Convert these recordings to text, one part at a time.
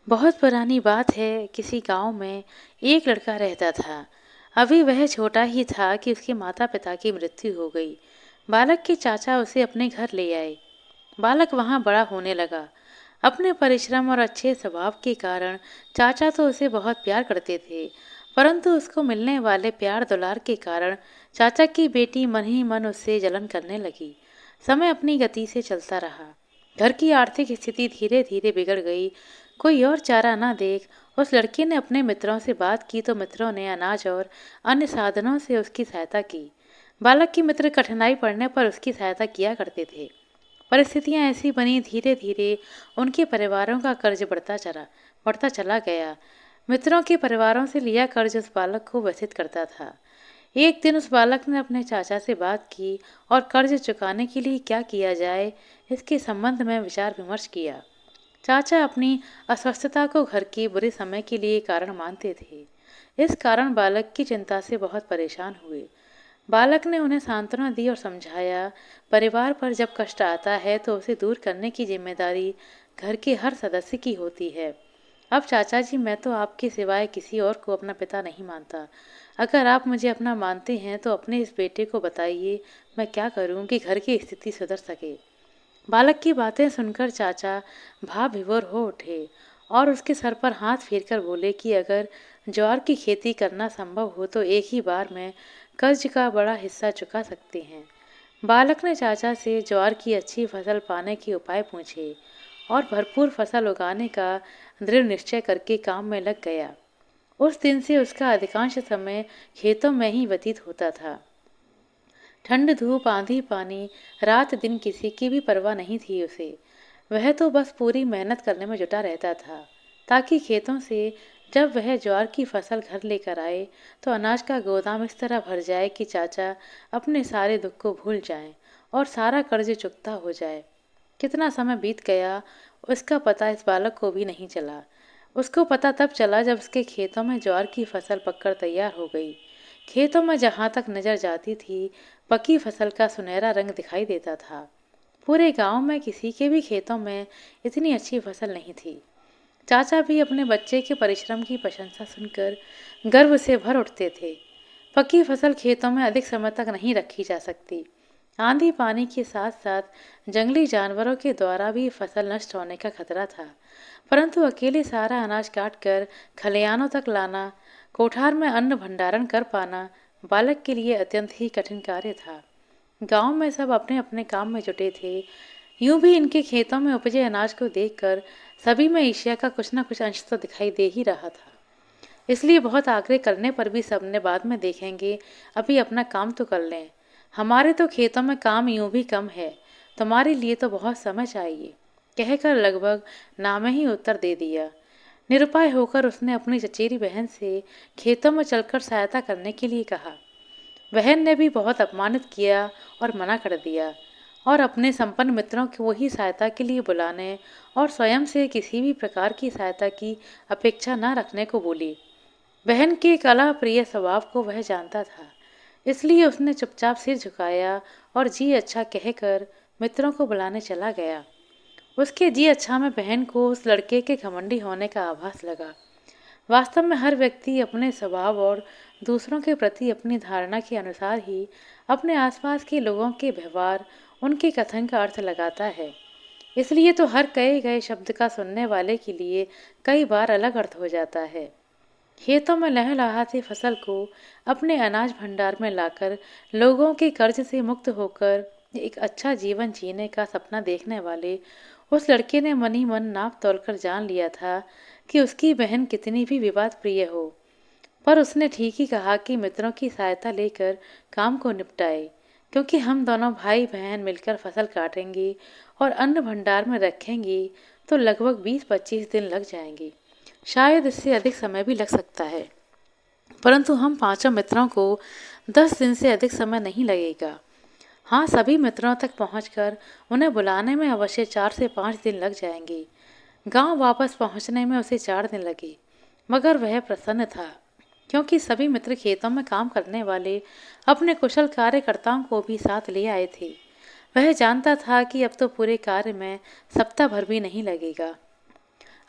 बहुत पुरानी बात है। किसी गांव में एक लड़का रहता था। अभी वह छोटा ही था कि उसके माता पिता की मृत्यु हो गई। बालक के चाचा उसे अपने घर ले आए। बालक वहां बड़ा होने लगा। अपने परिश्रम और अच्छे स्वभाव के कारण चाचा तो उसे बहुत प्यार करते थे, परंतु उसको मिलने वाले प्यार दुलार के कारण चाचा की बेटी मन ही मन उससे जलन करने लगी। समय अपनी गति से चलता रहा। घर की आर्थिक स्थिति धीरे धीरे बिगड़ गई। कोई और चारा न देख उस लड़के ने अपने मित्रों से बात की तो मित्रों ने अनाज और अन्य साधनों से उसकी सहायता की। बालक के मित्र कठिनाई पड़ने पर उसकी सहायता किया करते थे। परिस्थितियां ऐसी बनी, धीरे धीरे उनके परिवारों का कर्ज बढ़ता चला गया। मित्रों के परिवारों से लिया कर्ज उस बालक को व्यथित करता था। एक दिन उस बालक ने अपने चाचा से बात की और कर्ज चुकाने के लिए क्या किया जाए, इसके संबंध में विचार विमर्श किया। चाचा अपनी अस्वस्थता को घर के बुरे समय के लिए कारण मानते थे। इस कारण बालक की चिंता से बहुत परेशान हुए। बालक ने उन्हें सांत्वना दी और समझाया, परिवार पर जब कष्ट आता है तो उसे दूर करने की जिम्मेदारी घर के हर सदस्य की होती है। अब चाचा जी, मैं तो आपके सिवाय किसी और को अपना पिता नहीं मानता। अगर आप मुझे अपना मानते हैं तो अपने इस बेटे को बताइए, मैं क्या करूं कि घर की स्थिति सुधर सके। बालक की बातें सुनकर चाचा भाव विभोर हो उठे और उसके सर पर हाथ फेरकर बोले कि अगर ज्वार की खेती करना संभव हो तो एक ही बार में कर्ज का बड़ा हिस्सा चुका सकते हैं। बालक ने चाचा से ज्वार की अच्छी फसल पाने के उपाय पूछे और भरपूर फसल उगाने का दृढ़ निश्चय करके काम में लग गया। उस दिन से उसका अधिकांश समय खेतों में ही व्यतीत होता था। ठंड धूप आंधी पानी, रात दिन किसी की भी परवाह नहीं थी उसे। वह तो बस पूरी मेहनत करने में जुटा रहता था, ताकि खेतों से जब वह ज्वार की फसल घर लेकर आए तो अनाज का गोदाम इस तरह भर जाए कि चाचा अपने सारे दुख को भूल जाएं और सारा कर्ज चुकता हो जाए। कितना समय बीत गया, उसका पता इस बालक को भी नहीं चला। उसको पता तब चला जब उसके खेतों में ज्वार की फसल पककर तैयार हो गई। खेतों में जहां तक नजर जाती थी, पकी फसल का सुनहरा रंग दिखाई देता था। पूरे गांव में किसी के भी खेतों में इतनी अच्छी फसल नहीं थी। चाचा भी अपने बच्चे के परिश्रम की प्रशंसा सुनकर गर्व से भर उठते थे। पकी फसल खेतों में अधिक समय तक नहीं रखी जा सकती। आंधी पानी के साथ साथ जंगली जानवरों के द्वारा भी फसल नष्ट होने का खतरा था। परंतु अकेले सारा अनाज काट कर खलिहानों तक लाना, कोठार में अन्न भंडारण कर पाना बालक के लिए अत्यंत ही कठिन कार्य था। गांव में सब अपने अपने काम में जुटे थे। यूं भी इनके खेतों में उपजे अनाज को देखकर सभी में ईर्ष्या का कुछ न कुछ अंश तो दिखाई दे ही रहा था। इसलिए बहुत आग्रह करने पर भी सबने बाद में देखेंगे, अभी अपना काम तो कर लें। हमारे तो खेतों में काम यूं भी कम है, तुम्हारे लिए तो बहुत समय चाहिए, कहकर लगभग नामे ही उत्तर दे दिया। निरुपाय होकर उसने अपनी चचेरी बहन से खेतों में चलकर सहायता करने के लिए कहा। बहन ने भी बहुत अपमानित किया और मना कर दिया और अपने संपन्न मित्रों को ही सहायता के लिए बुलाने और स्वयं से किसी भी प्रकार की सहायता की अपेक्षा न रखने को बोली। बहन के कला प्रिय स्वभाव को वह जानता था, इसलिए उसने चुपचाप सिर झुकाया और जी अच्छा कहकर मित्रों को बुलाने चला गया। उसके जी अच्छा में बहन को उस लड़के के घमंडी होने का आभास लगा। वास्तव में हर व्यक्ति अपने स्वभाव और दूसरों के प्रति अपनी धारणा के अनुसार ही अपने आसपास के लोगों के व्यवहार, उनके कथन का अर्थ लगाता है। इसलिए तो हर कहे गए शब्द का सुनने वाले के लिए कई बार अलग अर्थ हो जाता है। खेतों में लहलहाती फसल को अपने अनाज भंडार में लाकर लोगों के कर्ज से मुक्त होकर एक अच्छा जीवन जीने का सपना देखने वाले उस लड़के ने मन ही मन नाप तोलकर जान लिया था कि उसकी बहन कितनी भी विवाद प्रिय हो, पर उसने ठीक ही कहा कि मित्रों की सहायता लेकर काम को निपटाए, क्योंकि हम दोनों भाई बहन मिलकर फसल काटेंगे और अन्न भंडार में रखेंगे तो लगभग 20-25 दिन लग जाएंगे, शायद इससे अधिक समय भी लग सकता है। परंतु हम पांचों मित्रों को 10 दिन से अधिक समय नहीं लगेगा। हाँ, सभी मित्रों तक पहुंचकर उन्हें बुलाने में अवश्य 4 से 5 दिन लग जाएंगे। गांव वापस पहुंचने में उसे 4 दिन लगे, मगर वह प्रसन्न था, क्योंकि सभी मित्र खेतों में काम करने वाले अपने कुशल कार्यकर्ताओं को भी साथ ले आए थे। वह जानता था कि अब तो पूरे कार्य में सप्ताह भर भी नहीं लगेगा।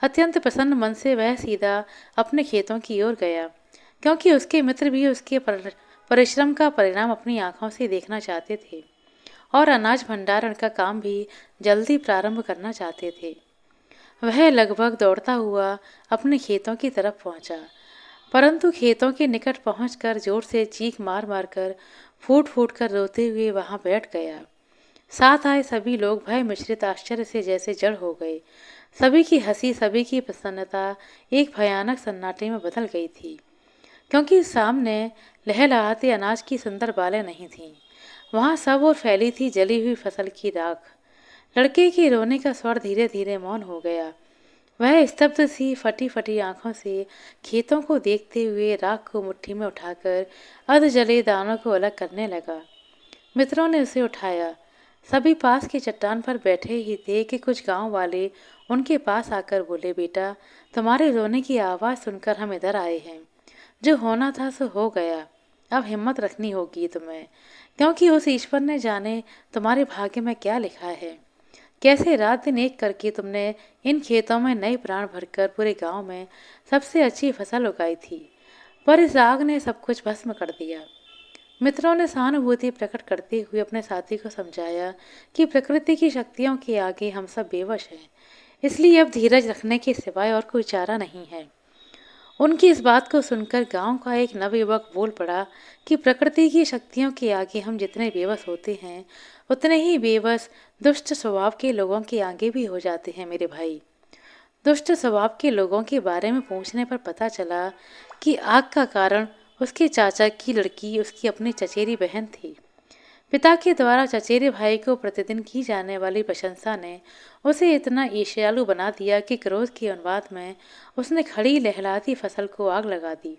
अत्यंत प्रसन्न मन से वह सीधा अपने खेतों की ओर गया, क्योंकि उसके मित्र भी उसके परिश्रम का परिणाम अपनी आंखों से देखना चाहते थे और अनाज भंडारण का काम भी जल्दी प्रारंभ करना चाहते थे। वह लगभग दौड़ता हुआ अपने खेतों की तरफ पहुंचा, परंतु खेतों के निकट पहुंचकर जोर से चीख मार मार कर फूट फूट कर रोते हुए वहां बैठ गया। साथ आए सभी लोग भय मिश्रित आश्चर्य से जैसे जड़ हो गए। सभी की हंसी, सभी की प्रसन्नता एक भयानक सन्नाटे में बदल गई थी, क्योंकि सामने लहलहाते अनाज की सुंदर बालें नहीं थीं। वहां सब ओर फैली थी जली हुई फसल की राख। लड़के के रोने का स्वर धीरे धीरे मौन हो गया। वह स्तब्ध सी फटी फटी आंखों से खेतों को देखते हुए राख को मुट्ठी में उठाकर अध जले दानों को अलग करने लगा। मित्रों ने उसे उठाया। सभी पास की चट्टान पर बैठे ही थे कि कुछ गांव वाले उनके पास आकर बोले, बेटा, तुम्हारे रोने की आवाज़ सुनकर हम इधर आए हैं। जो होना था सो हो गया। अब हिम्मत रखनी होगी तुम्हें, क्योंकि उस ईश्वर ने जाने तुम्हारे भाग्य में क्या लिखा है। कैसे रात दिन एक करके तुमने इन खेतों में नए प्राण भरकर पूरे गांव में सबसे अच्छी फसल उगाई थी, पर इस आग ने सब कुछ भस्म कर दिया। मित्रों ने सहानुभूति प्रकट करते हुए अपने साथी को समझाया कि प्रकृति की शक्तियों के आगे हम सब बेवश हैं, इसलिए अब धीरज रखने के सिवाय और कोई चारा नहीं है। उनकी इस बात को सुनकर गांव का एक नवयुवक बोल पड़ा कि प्रकृति की शक्तियों के आगे हम जितने बेबस होते हैं, उतने ही बेबस दुष्ट स्वभाव के लोगों के आगे भी हो जाते हैं मेरे भाई। दुष्ट स्वभाव के लोगों के बारे में पूछने पर पता चला कि आग का कारण उसके चाचा की लड़की उसकी अपनी चचेरी बहन थी। पिता के द्वारा चचेरे भाई को प्रतिदिन की जाने वाली प्रशंसा ने उसे इतना ईर्ष्यालु बना दिया कि क्रोध के उन्माद में उसने खड़ी लहलाती फसल को आग लगा दी।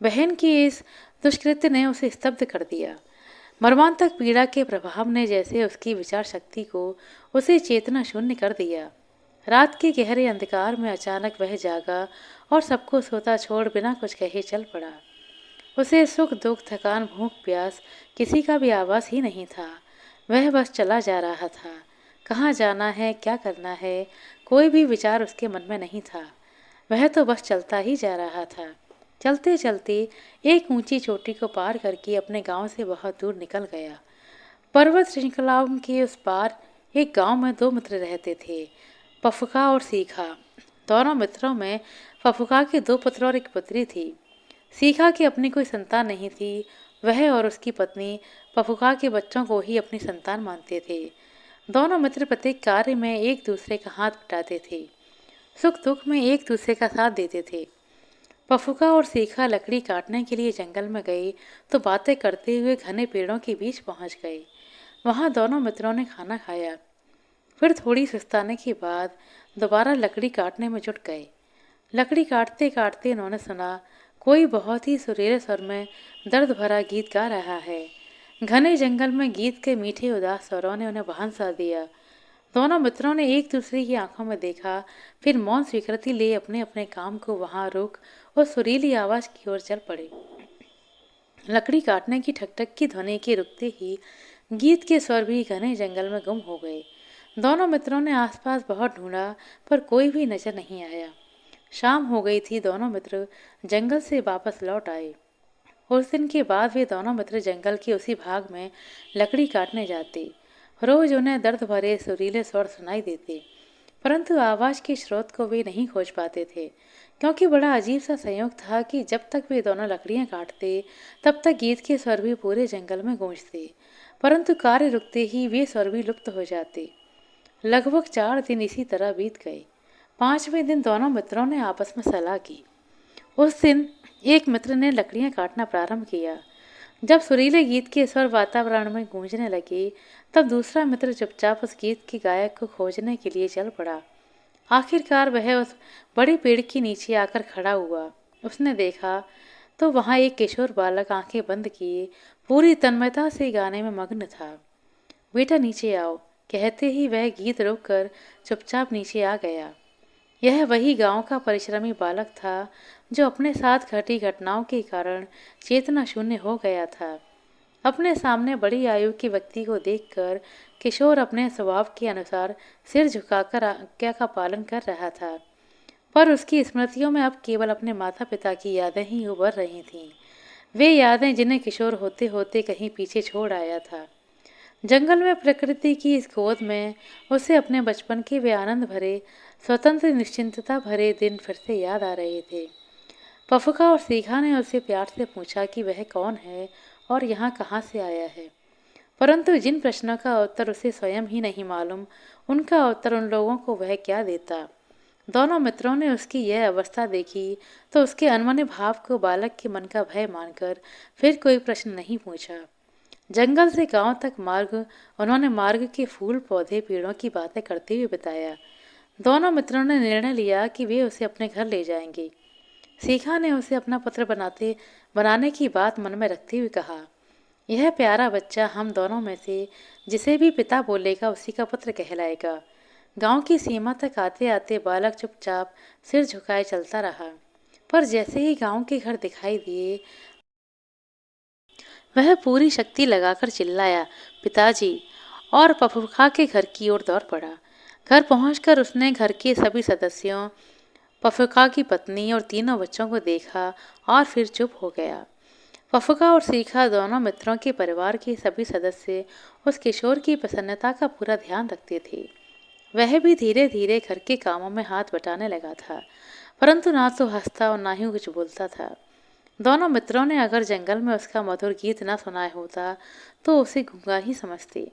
बहन की इस दुष्कृत्य ने उसे स्तब्ध कर दिया। मर्मांतक पीड़ा के प्रभाव ने जैसे उसकी विचार शक्ति को उसे चेतना शून्य कर दिया। रात के गहरे अंधकार में अचानक वह जागा और सबको सोता छोड़ बिना कुछ कहे चल पड़ा। उसे सुख दुख थकान भूख प्यास किसी का भी आवाज़ ही नहीं था। वह बस चला जा रहा था। कहाँ जाना है, क्या करना है, कोई भी विचार उसके मन में नहीं था। वह तो बस चलता ही जा रहा था। चलते चलते एक ऊंची चोटी को पार करके अपने गांव से बहुत दूर निकल गया। पर्वत श्रृंखलाओं के उस पार एक गांव में दो मित्र रहते थे, पफुका और सीखा। दोनों मित्रों में पफुका के दो पुत्र और एक पुत्री थी। सीखा कि अपनी कोई संतान नहीं थी। वह और उसकी पत्नी पफुका के बच्चों को ही अपनी संतान मानते थे। दोनों मित्र प्रत्येक कार्य में एक दूसरे का हाथ बटाते थे, सुख दुख में एक दूसरे का साथ देते थे। पफुका और सीखा लकड़ी काटने के लिए जंगल में गए तो बातें करते हुए घने पेड़ों के बीच पहुंच गए। वहां दोनों मित्रों ने खाना खाया, फिर थोड़ी सुस्ताने के बाद दोबारा लकड़ी काटने में जुट गए। लकड़ी काटते काटते उन्होंने सुना, कोई बहुत ही सुरीले स्वर में दर्द भरा गीत गा रहा है। घने जंगल में गीत के मीठे उदास स्वरों ने उन्हें बांध सा दिया। दोनों मित्रों ने एक दूसरे की आंखों में देखा, फिर मौन स्वीकृति ले अपने अपने काम को वहां रोक और सुरीली आवाज की ओर चल पड़े। लकड़ी काटने की ठकठक की ध्वनि के रुकते ही गीत के स्वर भी घने जंगल में गुम हो गए। दोनों मित्रों ने आसपास बहुत ढूंढा, पर कोई भी नजर नहीं आया। शाम हो गई थी। दोनों मित्र जंगल से वापस लौट आए। उस दिन के बाद वे दोनों मित्र जंगल के उसी भाग में लकड़ी काटने जाते। रोज उन्हें दर्द भरे सुरीले स्वर सुनाई देते, परंतु आवाज के स्रोत को वे नहीं खोज पाते थे, क्योंकि बड़ा अजीब सा संयोग था कि जब तक वे दोनों लकड़ियां काटते तब तक गीत के स्वर भी पूरे जंगल में गूंजते, परंतु कार्य रुकते ही वे स्वर भी लुप्त हो जाते। लगभग 4 दिन इसी तरह बीत गए। 5वें दिन दोनों मित्रों ने आपस में सलाह की। उस दिन एक मित्र ने लकड़ियां काटना प्रारंभ किया। जब सुरीले गीत के स्वर वातावरण में गूंजने लगे, तब दूसरा मित्र चुपचाप उस गीत के गायक को खोजने के लिए चल पड़ा। आखिरकार वह उस बड़े पेड़ के नीचे आकर खड़ा हुआ। उसने देखा तो वहां एक किशोर बालक आंखें बंद किए पूरी तन्मयता से गाने में मग्न था। बेटा नीचे आओ, कहते ही वह गीत रोककर चुपचाप नीचे आ गया। यह वही गांव का परिश्रमी बालक था जो अपने साथ घटी घटनाओं के कारण चेतना शून्य हो गया था। अपने सामने बड़ी आयु के व्यक्ति को देखकर किशोर अपने स्वभाव के अनुसार सिर झुकाकर आज्ञा का पालन कर रहा था। पर उसकी स्मृतियों में अब केवल अपने माता पिता की यादें ही उभर रही थीं। वे यादें जिन्हें किशोर होते होते कहीं पीछे छोड़ आया था। जंगल में प्रकृति की इस गोद में उसे अपने बचपन के वे आनंद भरे, स्वतंत्र निश्चिंतता भरे दिन फिर से याद आ रहे थे। पफुका और सीखा ने उससे प्यार से पूछा कि वह कौन है और यहाँ कहाँ से आया है। परंतु जिन प्रश्नों का उत्तर उसे स्वयं ही नहीं मालूम, उनका उत्तर उन लोगों को वह क्या देता। दोनों मित्रों ने उसकी यह अवस्था देखी तो उसके अनमने भाव को बालक के मन का भय मानकर फिर कोई प्रश्न नहीं पूछा। जंगल से गांव तक मार्ग उन्होंने मार्ग के फूल पौधे पेड़ों की बातें करते हुए बताया। दोनों मित्रों ने निर्णय लिया कि वे उसे अपने घर ले जाएंगे। सीखा ने उसे अपना पुत्र बनाने की बात मन में रखते हुए कहा, यह प्यारा बच्चा हम दोनों में से जिसे भी पिता बोलेगा उसी का पुत्र कहलाएगा। गांव की सीमा तक आते आते बालक चुपचाप सिर झुकाए चलता रहा, पर जैसे ही गांव के घर दिखाई दिए वह पूरी शक्ति लगाकर चिल्लाया, पिताजी, और पफूखा के घर की ओर दौड़ पड़ा। घर पहुंचकर उसने घर के सभी सदस्यों, पफूखा की पत्नी और तीनों बच्चों को देखा और फिर चुप हो गया। पफूका और सीखा दोनों मित्रों के परिवार के सभी सदस्य उस किशोर की प्रसन्नता का पूरा ध्यान रखते थे। वह भी धीरे धीरे घर के कामों में हाथ बटाने लगा था, परंतु ना तो हंसता और ना ही कुछ बोलता था। दोनों मित्रों ने अगर जंगल में उसका मधुर गीत न सुनाया होता तो उसे गूंगा ही समझते,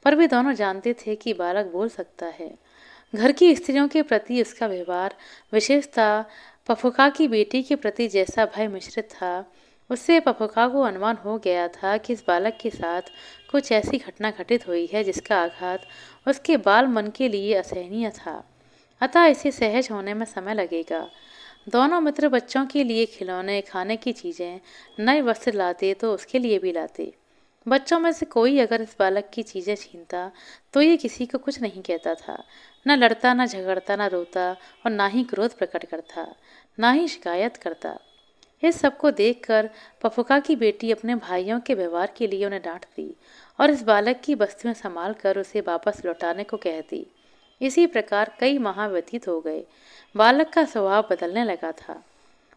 पर वे दोनों जानते थे कि बालक बोल सकता है। घर की स्त्रियों के प्रति उसका व्यवहार, विशेषतः पफुका की बेटी के प्रति जैसा भय मिश्रित था, उससे पफुका को अनुमान हो गया था कि इस बालक के साथ कुछ ऐसी घटना घटित हुई है जिसका आघात उसके बाल मन के लिए असहनीय था। अतः इसे सहज होने में समय लगेगा। दोनों मित्र बच्चों के लिए खिलौने, खाने की चीजें, नए वस्त्र लाते तो उसके लिए भी लाते। बच्चों में से कोई अगर इस बालक की चीजें छीनता तो ये किसी को कुछ नहीं कहता था। न लड़ता, न झगड़ता, न रोता और ना ही क्रोध प्रकट करता, ना ही शिकायत करता। इस सबको देखकर पफुका की बेटी अपने भाइयों के व्यवहार के लिए उन्हें डांटती और इस बालक की वस्तुएं संभाल कर उसे वापस लौटाने को कहती। इसी प्रकार कई माह व्यतीत हो गए। बालक का स्वभाव बदलने लगा था।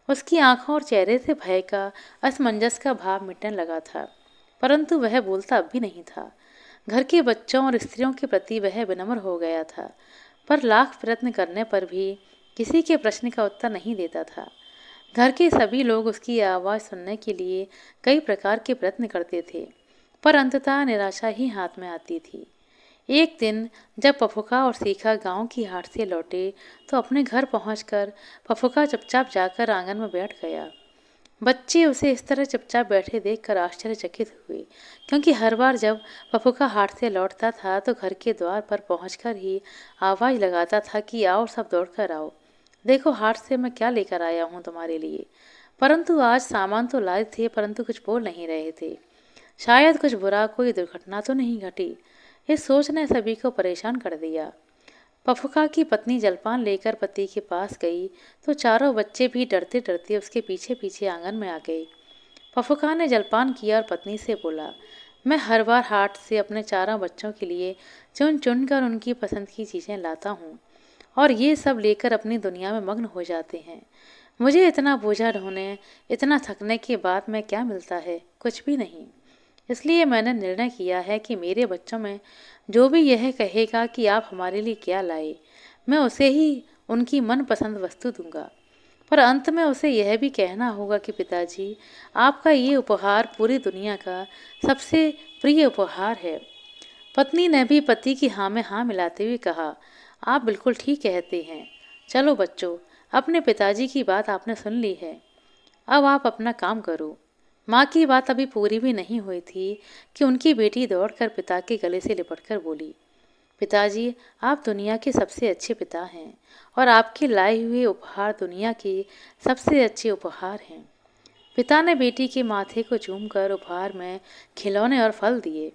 उसकी आंखों और चेहरे से भय का, असमंजस का भाव मिटने लगा था, परंतु वह बोलता अब भी नहीं था। घर के बच्चों और स्त्रियों के प्रति वह विनम्र हो गया था, पर लाख प्रयत्न करने पर भी किसी के प्रश्न का उत्तर नहीं देता था। घर के सभी लोग उसकी आवाज़ सुनने के लिए कई प्रकार के प्रयत्न करते थे, पर अंततः निराशा ही हाथ में आती थी। एक दिन जब पफुका और सीखा गांव की हाट से लौटे तो अपने घर पहुंचकर पफुका चुपचाप जाकर आंगन में बैठ गया। बच्चे उसे इस तरह चुपचाप बैठे देखकर आश्चर्यचकित हुए, क्योंकि हर बार जब पफुका हाट से लौटता था तो घर के द्वार पर पहुंचकर ही आवाज़ लगाता था कि आओ सब दौड़कर आओ, देखो हाट से मैं क्या लेकर आया हूँ तुम्हारे लिए। परंतु आज सामान तो लाए थे परंतु कुछ बोल नहीं रहे थे। शायद कुछ बुरा, कोई दुर्घटना तो नहीं घटी। इस सोच ने सभी को परेशान कर दिया। पफुका की पत्नी जलपान लेकर पति के पास गई तो चारों बच्चे भी डरते डरते उसके पीछे पीछे आंगन में आ गए। पफुका ने जलपान किया और पत्नी से बोला, मैं हर बार हाट से अपने चारों बच्चों के लिए चुन चुन कर उनकी पसंद की चीज़ें लाता हूँ और ये सब लेकर अपनी दुनिया में मग्न हो जाते हैं। मुझे इतना बोझा ढोने, इतना थकने के बाद में क्या मिलता है? कुछ भी नहीं। इसलिए मैंने निर्णय किया है कि मेरे बच्चों में जो भी यह कहेगा कि आप हमारे लिए क्या लाए, मैं उसे ही उनकी मनपसंद वस्तु दूंगा। पर अंत में उसे यह भी कहना होगा कि पिताजी, आपका ये उपहार पूरी दुनिया का सबसे प्रिय उपहार है। पत्नी ने भी पति की हाँ में हाँ मिलाते हुए कहा, आप बिल्कुल ठीक कहते हैं। चलो बच्चों, अपने पिताजी की बात आपने सुन ली है, अब आप अपना काम करो। माँ की बात अभी पूरी भी नहीं हुई थी कि उनकी बेटी दौड़कर पिता के गले से लिपटकर बोली, पिताजी, आप दुनिया के सबसे अच्छे पिता हैं और आपके लाए हुए उपहार दुनिया के सबसे अच्छे उपहार हैं। पिता ने बेटी के माथे को चूमकर उपहार में खिलौने और फल दिए।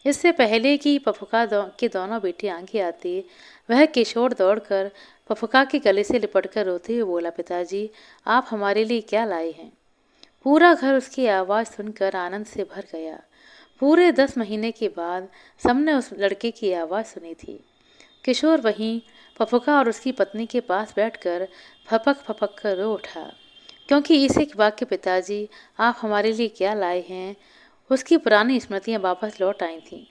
इससे पहले कि के दोनों बेटे आगे आते, वह किशोर दौड़कर पफुका के गले से लिपटकर रोते हुए बोला, पिताजी, आप हमारे लिए क्या लाए हैं? पूरा घर उसकी आवाज़ सुनकर आनंद से भर गया। पूरे 10 महीने के बाद सबने उस लड़के की आवाज़ सुनी थी। किशोर वहीं पफुका और उसकी पत्नी के पास बैठकर फपक फपक कर रो उठा, क्योंकि इस एक वाक्य पिताजी आप हमारे लिए क्या लाए हैं, उसकी पुरानी स्मृतियां वापस लौट आई थीं।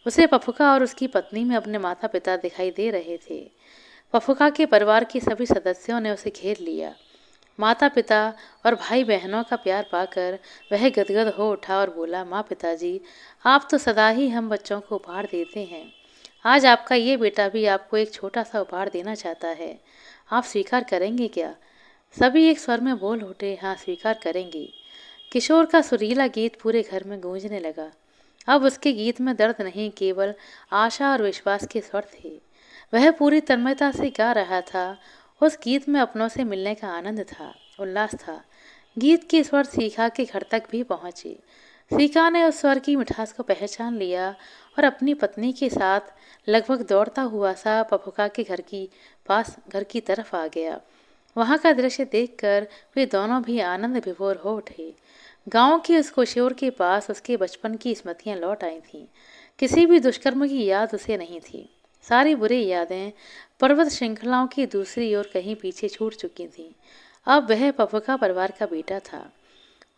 उसे पफुका और उसकी पत्नी में अपने माता पिता दिखाई दे रहे थे। पफुका के परिवार के सभी सदस्यों ने उसे घेर लिया। माता पिता और भाई बहनों का प्यार पाकर वह गदगद हो उठा और बोला, माँ पिताजी, आप तो सदा ही हम बच्चों को उपहार देते हैं। आज आपका ये बेटा भी आपको एक छोटा सा उपहार देना चाहता है। आप स्वीकार करेंगे क्या? सभी एक स्वर में बोल उठे, हाँ स्वीकार करेंगे। किशोर का सुरीला गीत पूरे घर में गूंजने लगा। अब उसके गीत में दर्द नहीं, केवल आशा और विश्वास के स्वर थे। वह पूरी तन्मयता से गा रहा था। उस गीत में अपनों से मिलने का आनंद था, उल्लास था। गीत के स्वर सीखा के घर तक भी पहुंचे। सीखा ने उस स्वर की मिठास को पहचान लिया और अपनी पत्नी के साथ लगभग दौड़ता हुआ सा पफुका के घर की तरफ आ गया। वहां का दृश्य देखकर वे दोनों भी आनंद विभोर हो उठे। गांव के उस किशोर के पास उसके बचपन की स्मृतियां लौट आई थीं। किसी भी दुष्कर्म की याद उसे नहीं थी। सारी बुरी यादें पर्वत श्रृंखलाओं की दूसरी ओर कहीं पीछे छूट चुकी थीं। अब वह पफुका परिवार का बेटा था।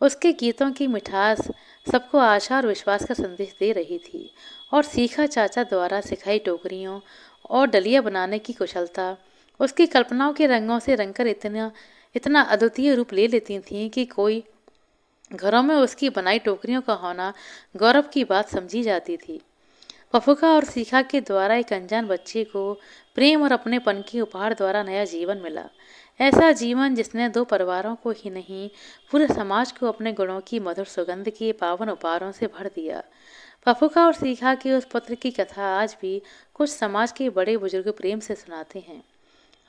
उसके गीतों की मिठास सबको आशा और विश्वास का संदेश दे रही थी, और सीखा चाचा द्वारा सिखाई टोकरियों और डलिया बनाने की कुशलता उसकी कल्पनाओं के रंगों से रंगकर इतना इतना अद्वितीय रूप ले लेती थीं कि कोई घरों में उसकी बनाई टोकरियों का होना गौरव की बात समझी जाती थी। पफुका और सीखा के द्वारा एक अनजान बच्चे को प्रेम और अपनेपन के उपहार द्वारा नया जीवन मिला। ऐसा जीवन जिसने दो परिवारों को ही नहीं, पूरे समाज को अपने गुणों की मधुर सुगंध के पावन उपहारों से भर दिया। पफुका और सीखा के उस पुत्र की कथा आज भी कुछ समाज के बड़े बुजुर्ग प्रेम से सुनाते हैं।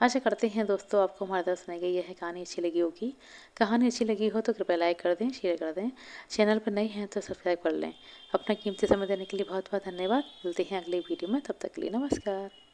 आशा करते हैं दोस्तों आपको हमारे द्वारा सुनाई गई यह कहानी अच्छी लगी होगी। कहानी अच्छी लगी हो तो कृपया लाइक कर दें, शेयर कर दें। चैनल पर नए हैं तो सब्सक्राइब कर लें। अपना कीमती समय देने के लिए बहुत बहुत धन्यवाद। मिलते हैं अगले वीडियो में, तब तक के लिए नमस्कार।